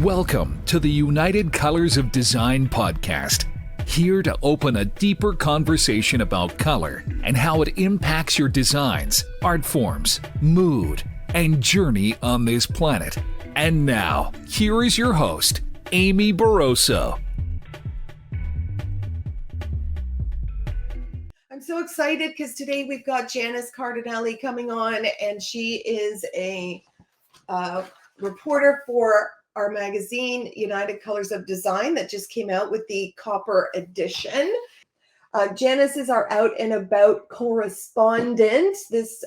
Welcome to the United Colors of Design podcast. Here to open a deeper conversation about color and how it impacts your designs, art forms, mood, and journey on this planet. And now, here is your host, Amy Barroso. I'm so excited because today we've got Janice Cardinale coming on, and she is a reporter for our magazine, United Colors of Design, that just came out with the Copper edition. Janice is our out and about correspondent. This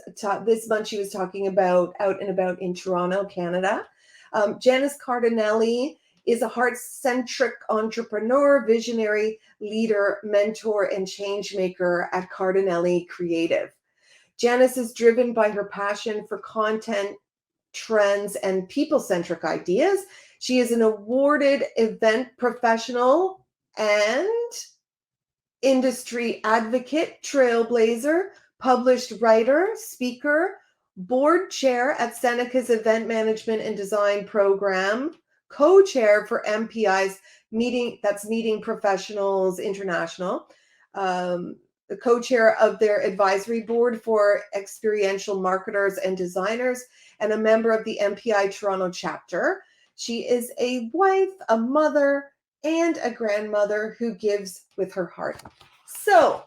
month she was talking about out and about in Toronto, Canada. Janice Cardinale is a heart-centric entrepreneur, visionary leader, mentor, and change maker at Cardinale Creative. Janice is driven by her passion for content, trends, and people-centric ideas. She is an awarded event professional and industry advocate, trailblazer, published writer, speaker, board chair at Seneca's Event Management and Design Program, co-chair for MPI's Meeting Professionals International, the co-chair of their advisory board for experiential marketers and designers, and a member of the MPI Toronto chapter. She is a wife, a mother, and a grandmother who gives with her heart. So,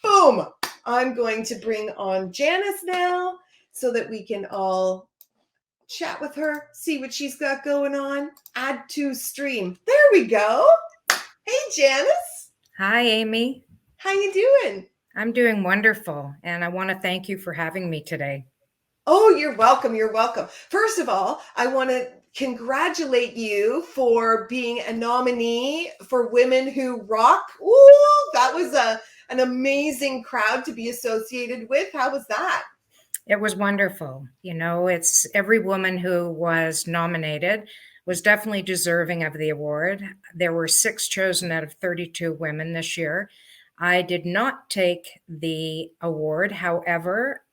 boom, I'm going to bring on Janice now so that we can all chat with her, see what she's got going on, add to stream. There we go. Hey, Janice. Hi, Amy. How you doing? I'm doing wonderful, and I want to thank you for having me today. Oh, you're welcome. You're welcome. First of all, I want to congratulate you for being a nominee for Women Who Rock. Ooh, that was an amazing crowd to be associated with. How was that? It was wonderful. You know, it's every woman who was nominated was definitely deserving of the award. There were 6 chosen out of 32 women this year. I did not take the award. However,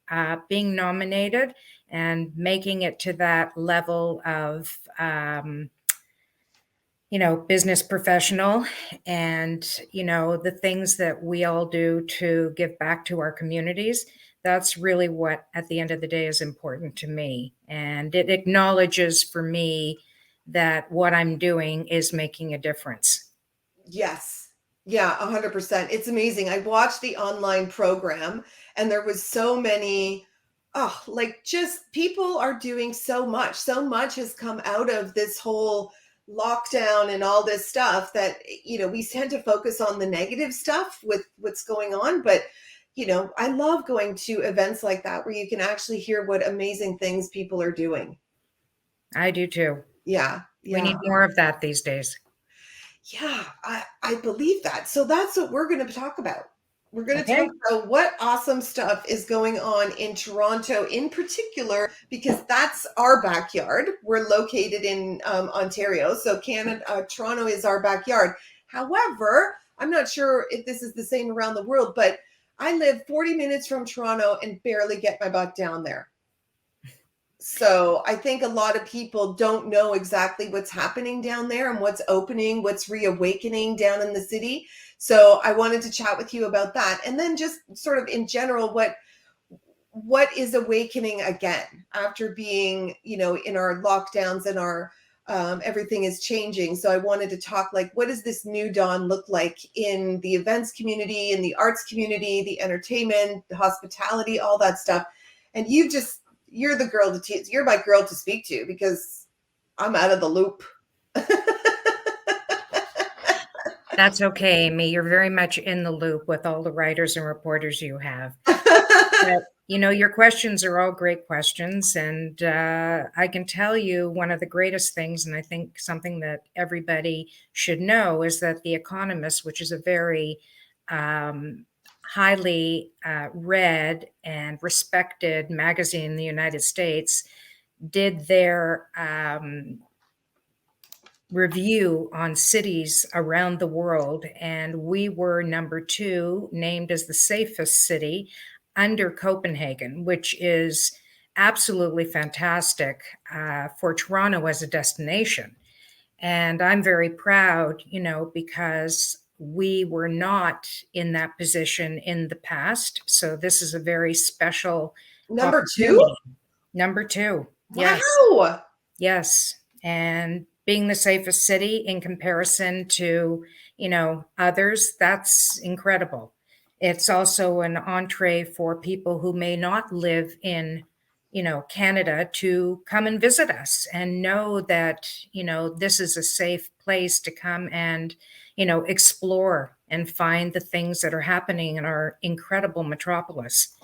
being nominated and making it to that level of, business professional and, the things that we all do to give back to our communities, that's really what, at the end of the day, is important to me. And it acknowledges for me that what I'm doing is making a difference. Yes. Yeah, 100%. It's amazing. I watched the online program and there was so many, just people are doing so much. So much has come out of this whole lockdown and all this stuff that, we tend to focus on the negative stuff with what's going on. But, I love going to events like that where you can actually hear what amazing things people are doing. I do too. Yeah. We need more of that these days. Yeah, I believe that. So that's what we're going to talk about. We're going to talk about what awesome stuff is going on in Toronto in particular, because that's our backyard. We're located in Ontario. So Toronto is our backyard. However, I'm not sure if this is the same around the world, but I live 40 minutes from Toronto and barely get my butt down there. So I think a lot of people don't know exactly what's happening down there and what's opening, what's reawakening down in the city. So I wanted to chat with you about that. And then just sort of in general, what is awakening again after being, in our lockdowns and our everything is changing. So I wanted to talk what does this new dawn look like in the events community, in the arts community, the entertainment, the hospitality, all that stuff. And you're the girl you're my girl to speak to because I'm out of the loop. That's okay, Amy. You're very much in the loop with all the writers and reporters you have. But, your questions are all great questions. And I can tell you one of the greatest things, and I think something that everybody should know, is that The Economist, which is a very highly read and respected magazine in the United States, did their review on cities around the world. And we were number 2, named as the safest city under Copenhagen, which is absolutely fantastic for Toronto as a destination. And I'm very proud, because we were not in that position in the past. So this is a very special Number two? opportunity. Number two. Yes. Wow. Yes. And being the safest city in comparison to, others, that's incredible. It's also an entree for people who may not live in, Canada to come and visit us and know that, this is a safe place to come and, explore and find the things that are happening in our incredible metropolis.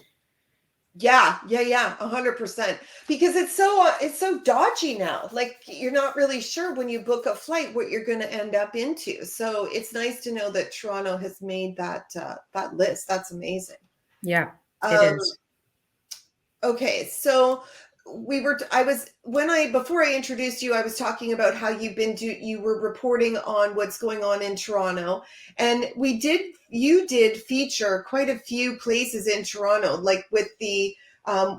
Yeah, yeah, yeah, 100%. Because it's so dodgy now. Like you're not really sure when you book a flight what you're going to end up into. So it's nice to know that Toronto has made that list. That's amazing. Yeah, it Um, is. okay, so I was when I before I introduced you, I was talking about how you were reporting on what's going on in Toronto, and you did feature quite a few places in Toronto, like with the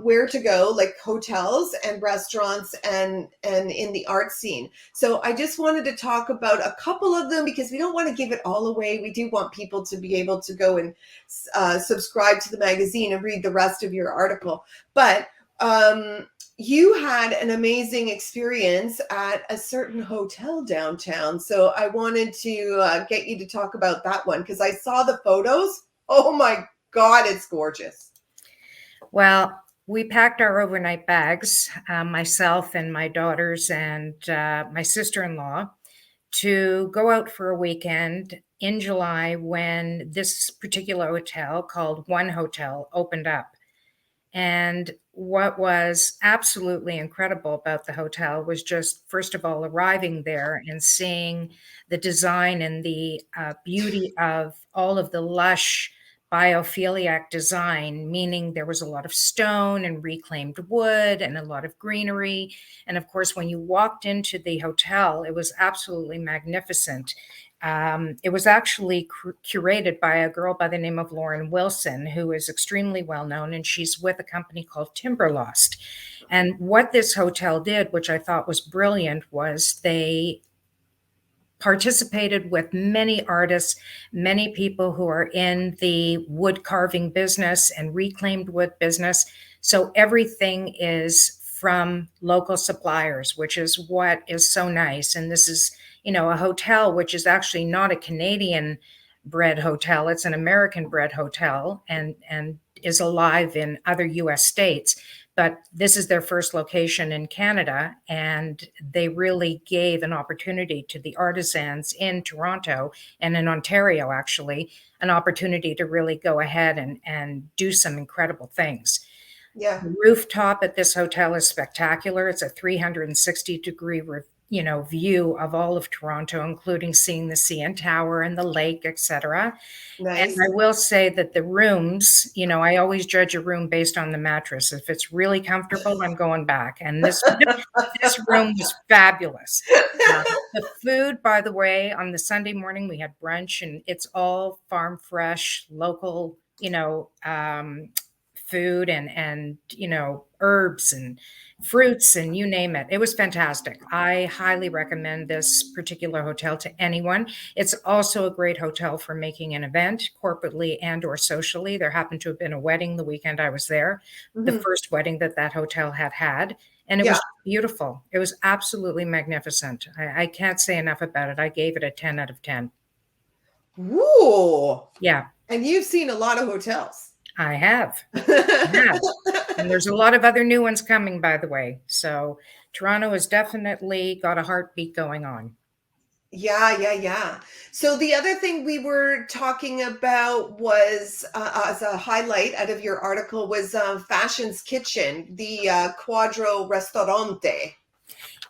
where to go, like hotels and restaurants and in the art scene. So I just wanted to talk about a couple of them because we don't want to give it all away. We do want people to be able to go and subscribe to the magazine and read the rest of your article. But you had an amazing experience at a certain hotel downtown. So I wanted to get you to talk about that one because I saw the photos. Oh my God, it's gorgeous. Well, we packed our overnight bags, myself and my daughters and my sister-in-law, to go out for a weekend in July when this particular hotel called One Hotel opened up. And what was absolutely incredible about the hotel was just, first of all, arriving there and seeing the design and the beauty of all of the lush biophiliac design, meaning there was a lot of stone and reclaimed wood and a lot of greenery. And of course, when you walked into the hotel, it was absolutely magnificent. It was actually curated by a girl by the name of Lauren Wilson, who is extremely well known, and she's with a company called Timberlost. And what this hotel did, which I thought was brilliant, was they participated with many artists, many people who are in the wood carving business and reclaimed wood business. So everything is from local suppliers, which is what is so nice. And this is, a hotel which is actually not a Canadian bred hotel, it's an American bred hotel and is alive in other US states. But this is their first location in Canada, and they really gave an opportunity to the artisans in Toronto and in Ontario, actually, an opportunity to really go ahead and do some incredible things. Yeah. The rooftop at this hotel is spectacular. It's a 360-degree view of all of Toronto, including seeing the CN Tower and the lake, etc. And Nice. I will say that the rooms, I always judge a room based on the mattress. If it's really comfortable, I'm going back. And this room was fabulous. The food, by the way, on the Sunday morning we had brunch, and it's all farm fresh, local, food and herbs and fruits and you name it. It was fantastic. I highly recommend this particular hotel to anyone. It's also a great hotel for making an event corporately and or socially. There happened to have been a wedding the weekend I was there, the Mhm. first wedding that hotel had, and it Yeah. was beautiful. It was absolutely magnificent. I can't say enough about it. I gave it a 10 out of 10. Ooh. Yeah, And you've seen a lot of hotels. I have. Yeah. And there's a lot of other new ones coming, by the way. So Toronto has definitely got a heartbeat going on. Yeah, yeah, yeah. So the other thing we were talking about was, as a highlight out of your article, was Fashion's Kitchen, the Quadro Restaurante.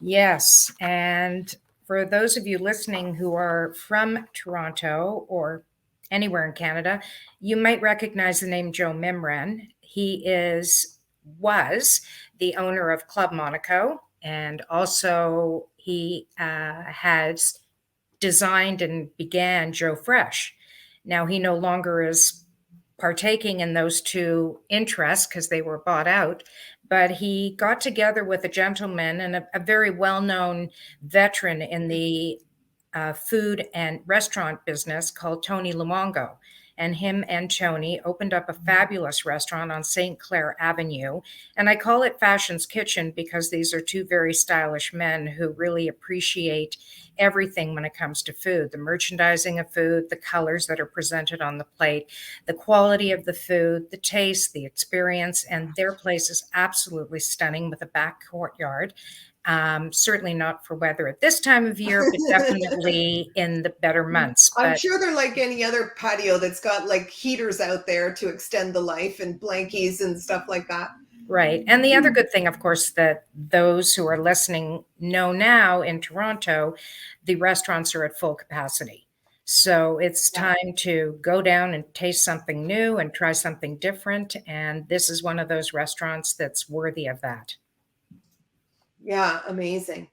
Yes. And for those of you listening who are from Toronto or anywhere in Canada, you might recognize the name Joe Mimran. He was the owner of Club Monaco, and also he has designed and began Joe Fresh. Now he no longer is partaking in those two interests because they were bought out, but he got together with a gentleman and a very well-known veteran in the food and restaurant business called Tony Luongo. And him and Tony opened up a fabulous restaurant on St. Clair Avenue. And I call it Fashion's Kitchen because these are two very stylish men who really appreciate everything when it comes to food, the merchandising of food, the colors that are presented on the plate, the quality of the food, the taste, the experience. And their place is absolutely stunning with a back courtyard. Certainly not for weather at this time of year, but definitely in the better months. I'm But sure they're like any other patio that's got like heaters out there to extend the life and blankies and stuff like that. right. And the other good thing, of course, that those who are listening know now in Toronto, the restaurants are at full capacity. So it's Yeah. time to go down and taste something new and try something different. And this is one of those restaurants that's worthy of that. Yeah, amazing.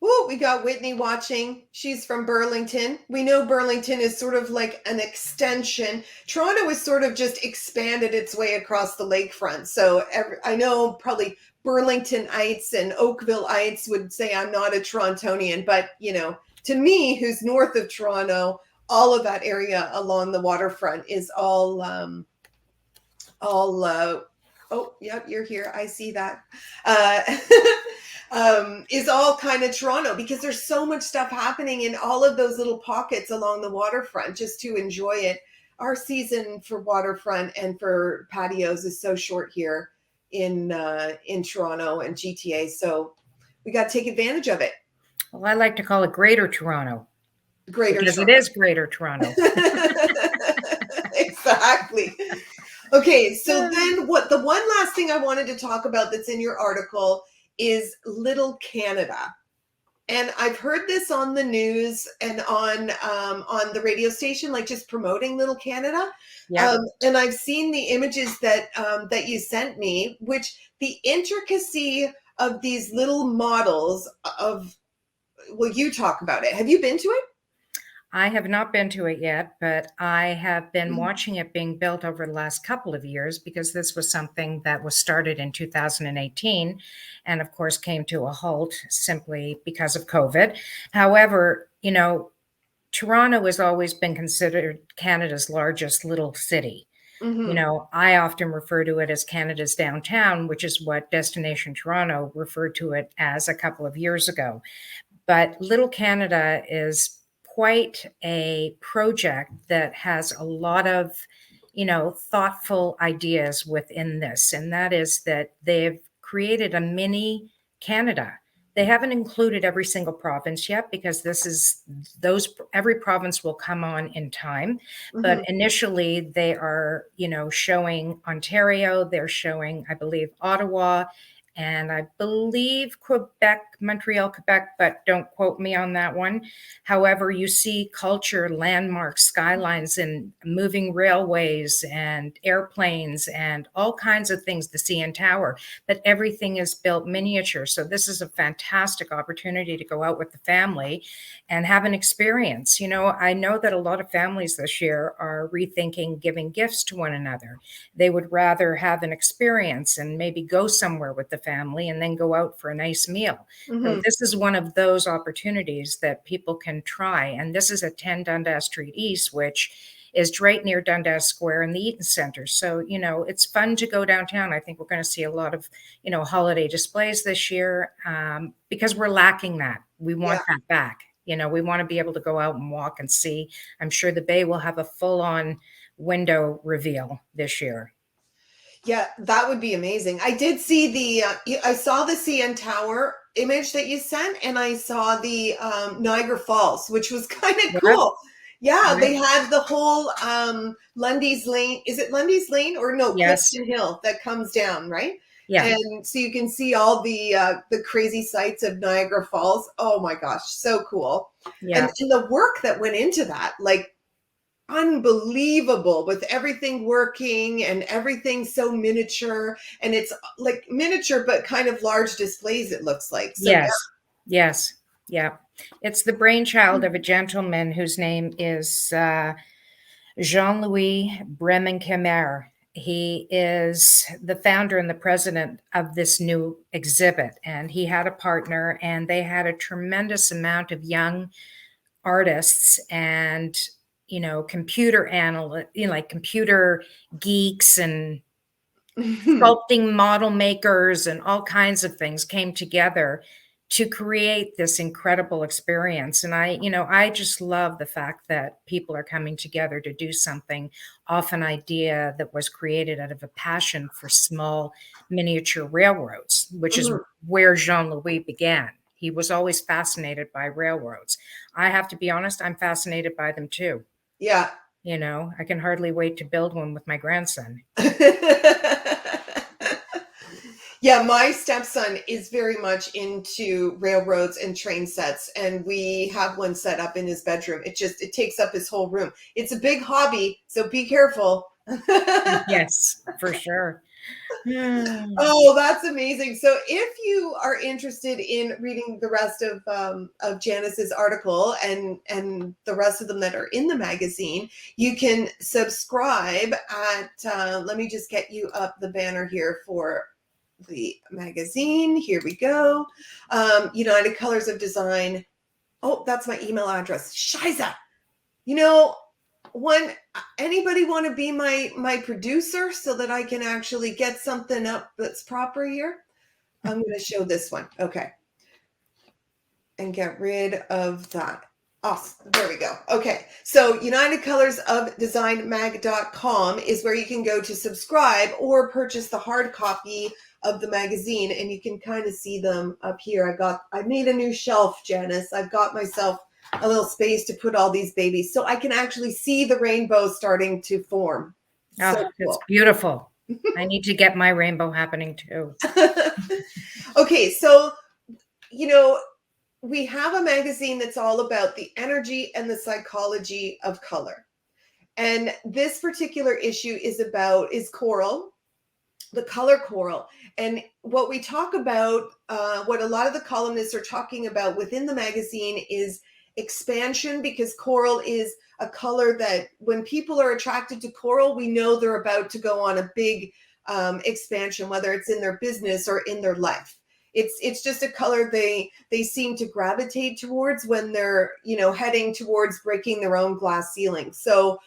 Oh, we got Whitney watching. She's from Burlington. We know Burlington is sort of like an extension. Toronto has sort of just expanded its way across the lakefront. So I know probably Burlingtonites and Oakville-ites would say I'm not a Torontonian, but to me, who's north of Toronto, all of that area along the waterfront is all oh, yep, you're here. I see that. Is all kind of Toronto because there's so much stuff happening in all of those little pockets along the waterfront just to enjoy it. Our season for waterfront and for patios is so short here in Toronto and GTA. So we got to take advantage of it. Well, I like to call it Greater Toronto. Because Toronto. it is Greater Toronto. Exactly. Okay, so then the one last thing I wanted to talk about that's in your article is Little Canada. And I've heard this on the news and on the radio station, like just promoting Little Canada. Yeah. And I've seen the images that you sent me, which the intricacy of these little models of, well, you talk about it. Have you been to it? I have not been to it yet, but I have been watching it being built over the last couple of years because this was something that was started in 2018 and, of course, came to a halt simply because of COVID. However, Toronto has always been considered Canada's largest little city. Mm-hmm. I often refer to it as Canada's downtown, which is what Destination Toronto referred to it as a couple of years ago. But Little Canada is quite a project that has a lot of, thoughtful ideas within this. And that is that they've created a mini Canada. They haven't included every single province yet because every province will come on in time. Mm-hmm. But initially they are, showing Ontario, they're showing, I believe, Ottawa, and I believe Montreal, Quebec, but don't quote me on that one. However, you see culture, landmarks, skylines, and moving railways and airplanes and all kinds of things, the CN Tower, but everything is built miniature. So this is a fantastic opportunity to go out with the family and have an experience. I know that a lot of families this year are rethinking giving gifts to one another. They would rather have an experience and maybe go somewhere with the family and then go out for a nice meal. Mm-hmm. So this is one of those opportunities that people can try. And this is at 10 Dundas Street East, which is right near Dundas Square and the Eaton Center. So, it's fun to go downtown. I think we're going to see a lot of, holiday displays this year because we're lacking that. We want that back. We want to be able to go out and walk and see. I'm sure the Bay will have a full-on window reveal this year. Yeah, that would be amazing. I did see I saw the CN Tower image that you sent, and I saw the Niagara Falls, which was kind of cool. Yeah, they had the whole Lundy's Lane. Is it Lundy's Lane or no? Yes. Clifton Hill that comes down, right? Yeah. And so you can see all the crazy sights of Niagara Falls. Oh my gosh, so cool. Yeah. And the work that went into that, like, unbelievable, with everything working and everything so miniature, and it's like miniature but kind of large displays, it looks like. So, yes, yeah. It's the brainchild of a gentleman whose name is Jean-Louis Bremen-Kemer, He is the founder and the president of this new exhibit, and he had a partner, and they had a tremendous amount of young artists and computer analysts, like computer geeks and sculpting model makers and all kinds of things came together to create this incredible experience. And I just love the fact that people are coming together to do something off an idea that was created out of a passion for small miniature railroads, which is where Jean-Louis began. He was always fascinated by railroads. I have to be honest, I'm fascinated by them too. Yeah. I can hardly wait to build one with my grandson. Yeah, my stepson is very much into railroads and train sets, and we have one set up in his bedroom. It takes up his whole room. It's a big hobby, so be careful. Yes, for sure. Oh, that's amazing. So if you are interested in reading the rest of Janice's article and the rest of them that are in the magazine, you can subscribe at, let me just get you up the banner here for the magazine. Here we go. United Colors of Design. Oh, that's my email address. Shiza. Anybody want to be my producer so that I can actually get something up that's proper here? I'm going to show this one. Okay. And get rid of that. Awesome. There we go. Okay. So UnitedColorsOfDesignMag.com is where you can go to subscribe or purchase the hard copy of the magazine, and you can kind of see them up here. I made a new shelf, Janice. I've got myself a little space to put all these babies so I can actually see the rainbow starting to form. Oh, so cool. It's beautiful. I need to get my rainbow happening too. Okay, so we have a magazine that's all about the energy and the psychology of color. And this particular issue is coral, the color coral. And what we talk about, what a lot of the columnists are talking about within the magazine is expansion, because coral is a color that when people are attracted to coral, we know they're about to go on a big expansion, whether it's in their business or in their life. It's just a color they seem to gravitate towards when they're, heading towards breaking their own glass ceiling. So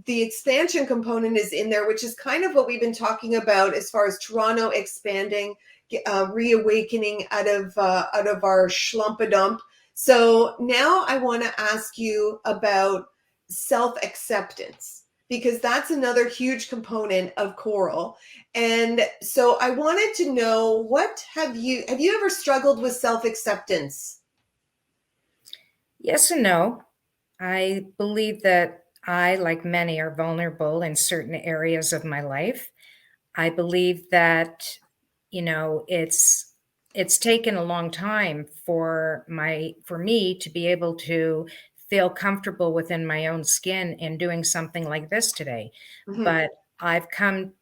the expansion component is in there, which is kind of what we've been talking about as far as Toronto expanding, reawakening out of our schlumpadump. So now I want to ask you about self-acceptance, because that's another huge component of coral. And so I wanted to know, have you ever struggled with self-acceptance? Yes and no. I believe that I, like many, are vulnerable in certain areas of my life. I believe that, it's taken a long time for me to be able to feel comfortable within my own skin in doing something like this today. Mm-hmm. But I've come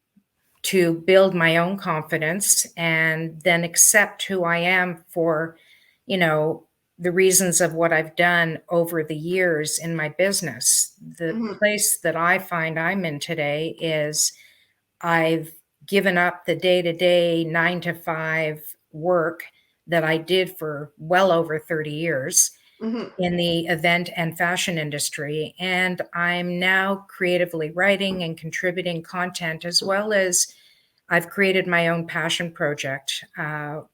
to build my own confidence and then accept who I am for, the reasons of what I've done over the years in my business. The place that I find I'm in today is I've given up the day-to-day 9-to-5 work that I did for well over 30 years in the event and fashion industry. And I'm now creatively writing and contributing content, as well as I've created my own passion project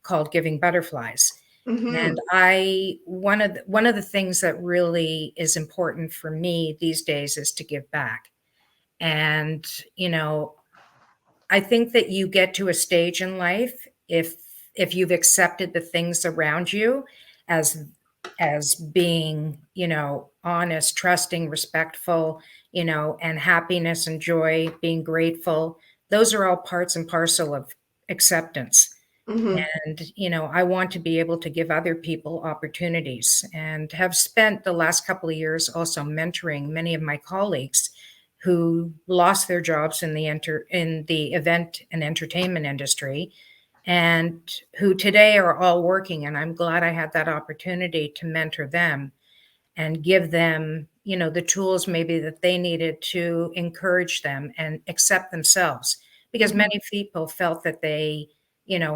called Giving Butterflies. And one of the things that really is important for me these days is to give back. And, I think that you get to a stage in life, if you've accepted the things around you as being, honest, trusting, respectful, and happiness and joy, being grateful, those are all parts and parcel of acceptance. And, I want to be able to give other people opportunities, and have spent the last couple of years also mentoring many of my colleagues who lost their jobs in the event and entertainment industry, and who today are all working. And I'm glad I had that opportunity to mentor them and give them, the tools maybe that they needed to encourage them and accept themselves, because many people felt that they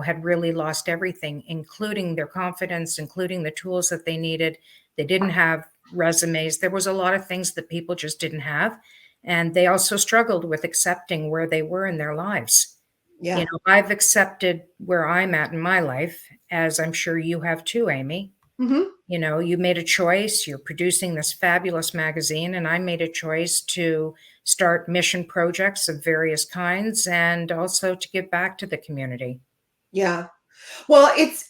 had really lost everything, including their confidence, including the tools that they needed. They didn't have resumes. There was a lot of things that people just didn't have. And they also struggled with accepting where they were in their lives. Yeah. I've accepted where I'm at in my life, as I'm sure you have too, Amy. Mm-hmm. You made a choice. You're producing this fabulous magazine, and I made a choice to start mission projects of various kinds and also to give back to the community. Yeah. Well, it's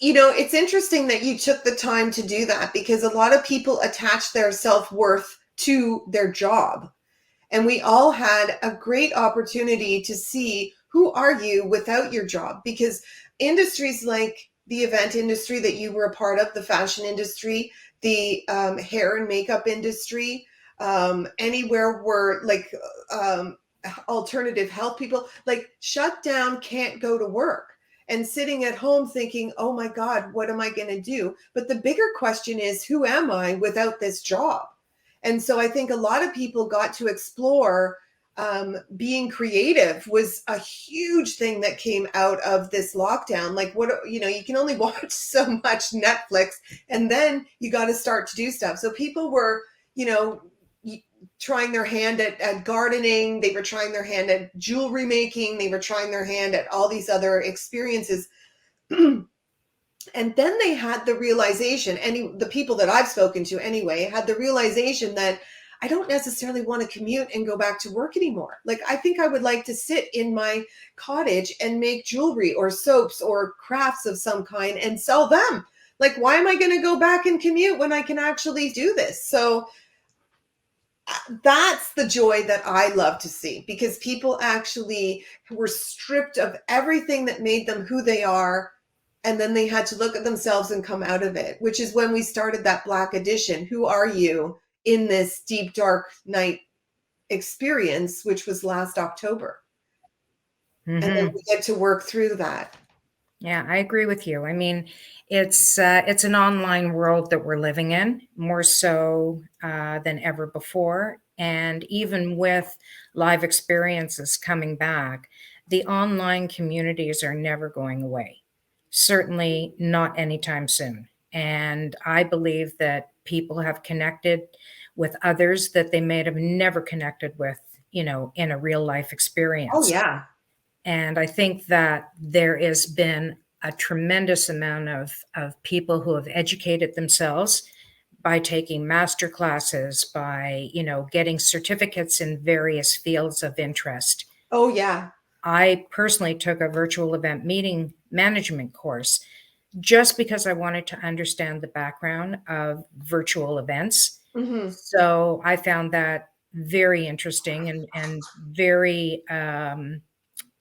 interesting that you took the time to do that, because a lot of people attach their self-worth to their job. And we all had a great opportunity to see, who are you without your job? Because industries like the event industry that you were a part of, the fashion industry, the hair and makeup industry, anywhere where like alternative health people, like shut down, can't go to work, and sitting at home thinking, oh my God, what am I going to do? But the bigger question is, who am I without this job? And so I think a lot of people got to explore being creative was a huge thing that came out of this lockdown. Like, you can only watch so much Netflix, and then you got to start to do stuff. So people were, trying their hand at gardening. They were trying their hand at jewelry making. They were trying their hand at all these other experiences. And then they had the realization, the people that I've spoken to anyway, had the realization that I don't necessarily want to commute and go back to work anymore. Like, I think I would like to sit in my cottage and make jewelry or soaps or crafts of some kind and sell them. Like, why am I going to go back and commute when I can actually do this? So that's the joy that I love to see, because people actually were stripped of everything that made them who they are. And then they had to look at themselves and come out of it, which is when we started that Black Edition. Who are you in this deep, dark night experience, which was last October? And then we get to work through that. Yeah, I agree with you. I mean, it's an online world that we're living in, more so than ever before. And even with live experiences coming back, the online communities are never going away. Certainly not anytime soon. And I believe that people have connected with others that they may have never connected with, in a real life experience. Oh, yeah. And I think that there has been a tremendous amount of people who have educated themselves by taking master classes, by, getting certificates in various fields of interest. Oh, yeah. I personally took a virtual event meeting management course just because I wanted to understand the background of virtual events. Mm-hmm. So I found that very interesting and very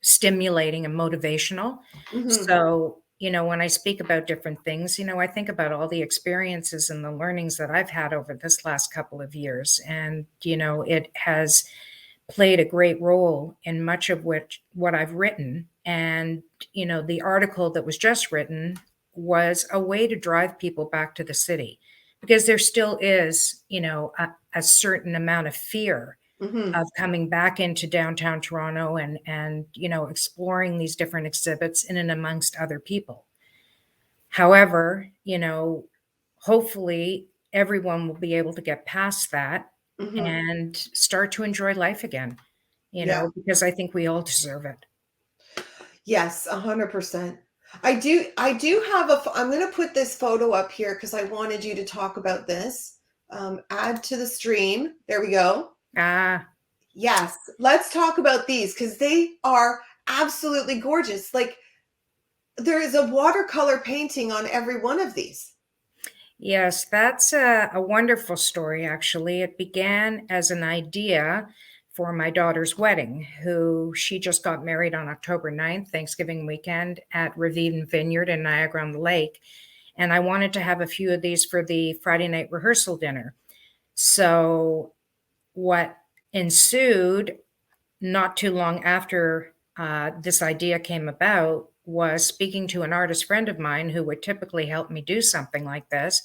stimulating and motivational. Mm-hmm. So, when I speak about different things, I think about all the experiences and the learnings that I've had over this last couple of years. And, it has played a great role in much of what I've written. And, the article that was just written was a way to drive people back to the city, because there still is, a certain amount of fear of coming back into downtown Toronto and exploring these different exhibits in and amongst other people. However, hopefully everyone will be able to get past that and start to enjoy life again, because I think we all deserve it. Yes, 100%. I do have I'm going to put this photo up here because I wanted you to talk about this. Add to the stream. There we go. Yes. Let's talk about these, because they are absolutely gorgeous. Like, there is a watercolor painting on every one of these. Yes, that's a wonderful story, actually. It began as an idea for my daughter's wedding, who she just got married on October 9th, Thanksgiving weekend, at Ravine Vineyard in Niagara-on-the-Lake. And I wanted to have a few of these for the Friday night rehearsal dinner. So what ensued not too long after this idea came about was speaking to an artist friend of mine who would typically help me do something like this,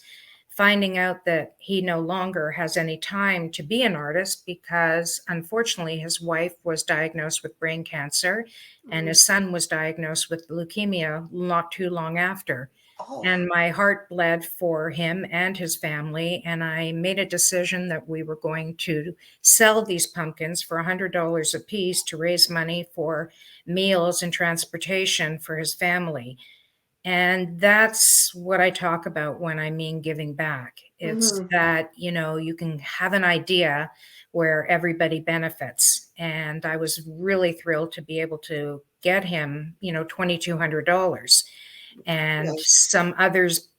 finding out that he no longer has any time to be an artist because, unfortunately, his wife was diagnosed with brain cancer and his son was diagnosed with leukemia not too long after. Oh. And my heart bled for him and his family. And I made a decision that we were going to sell these pumpkins for $100 a piece to raise money for meals and transportation for his family. And that's what I talk about when I mean giving back. It's that, you can have an idea where everybody benefits. And I was really thrilled to be able to get him, $2,200. And some others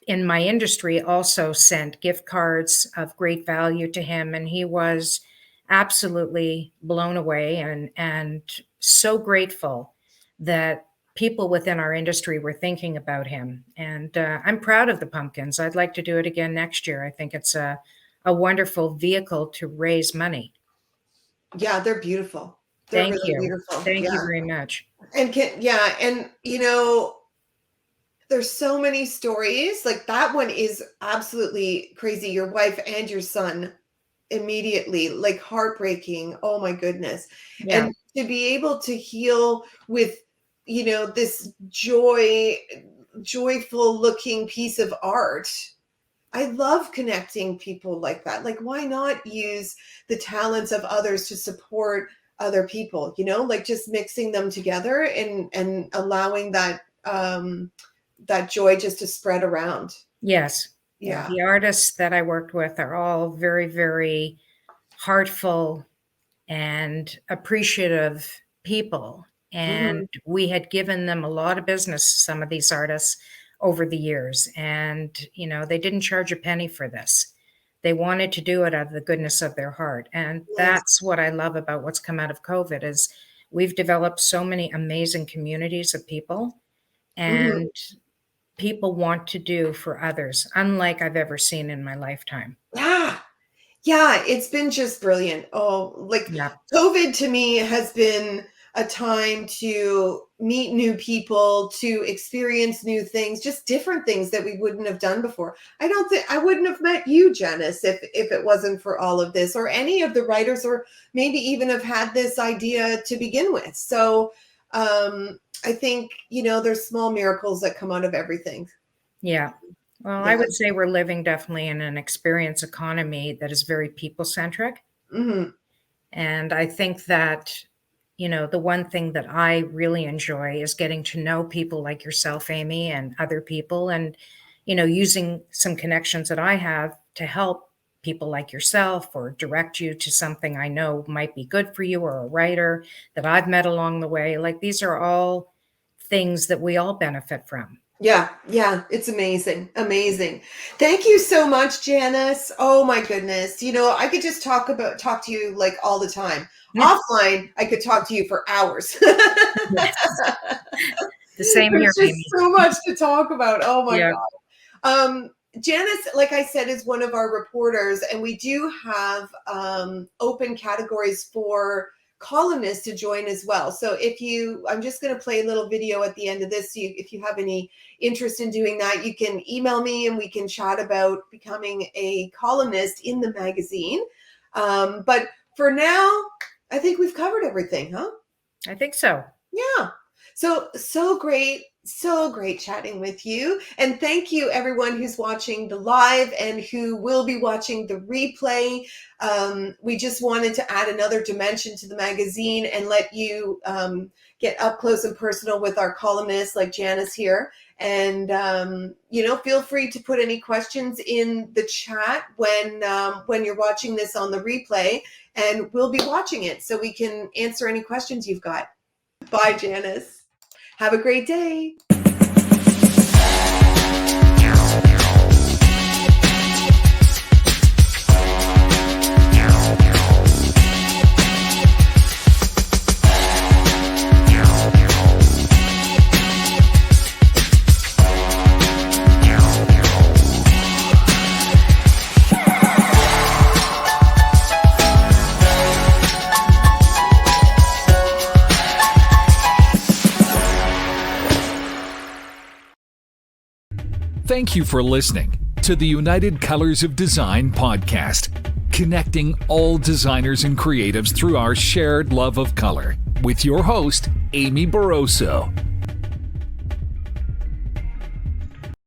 in my industry also sent gift cards of great value to him. And he was absolutely blown away and so grateful that people within our industry were thinking about him. And I'm proud of the pumpkins. I'd like to do it again next year. I think it's a wonderful vehicle to raise money. Yeah, they're beautiful. They're Thank really you. beautiful. Thank you very much. And there's so many stories. Like that one is absolutely crazy. Your wife and your son immediately, like heartbreaking. Oh my goodness. Yeah. And to be able to heal with, this joyful looking piece of art. I love connecting people like that. Like, why not use the talents of others to support other people, like just mixing them together and allowing that, that joy just to spread around. Yes. Yeah. The artists that I worked with are all very, very heartful and appreciative people. And we had given them a lot of business, some of these artists, over the years. And, they didn't charge a penny for this. They wanted to do it out of the goodness of their heart. And that's what I love about what's come out of COVID is we've developed so many amazing communities of people. And people want to do for others, unlike I've ever seen in my lifetime. Yeah, it's been just brilliant. COVID to me has been a time to meet new people, to experience new things, just different things that we wouldn't have done before. I don't think I wouldn't have met you, Janice, if it wasn't for all of this, or any of the writers, or maybe even have had this idea to begin with. So I think, there's small miracles that come out of everything. Yeah. Well, I would say we're living definitely in an experience economy that is very people-centric. And I think that, the one thing that I really enjoy is getting to know people like yourself, Amy, and other people, and, using some connections that I have to help people like yourself or direct you to something I know might be good for you, or a writer that I've met along the way. Like, these are all things that we all benefit from. Yeah. It's amazing. Amazing. Thank you so much, Janice. Oh my goodness. I could just talk to you like all the time. Offline, I could talk to you for hours. Yes. The same here. There's just so much to talk about. Oh my God. Janice, like I said, is one of our reporters, and we do have open categories for columnists to join as well. So I'm just going to play a little video at the end of this. So if you have any interest in doing that, you can email me and we can chat about becoming a columnist in the magazine. But for now, I think we've covered everything, huh? I think so. Yeah. So great chatting with you. And thank you everyone who's watching the live and who will be watching the replay. We just wanted to add another dimension to the magazine and let you get up close and personal with our columnists like Janice here. And, feel free to put any questions in the chat when you're watching this on the replay, and we'll be watching it so we can answer any questions you've got. Bye, Janice. Have a great day. Thank you for listening. to the United Colors of Design podcast, connecting all designers and creatives through our shared love of color, with your host, Amy Barroso.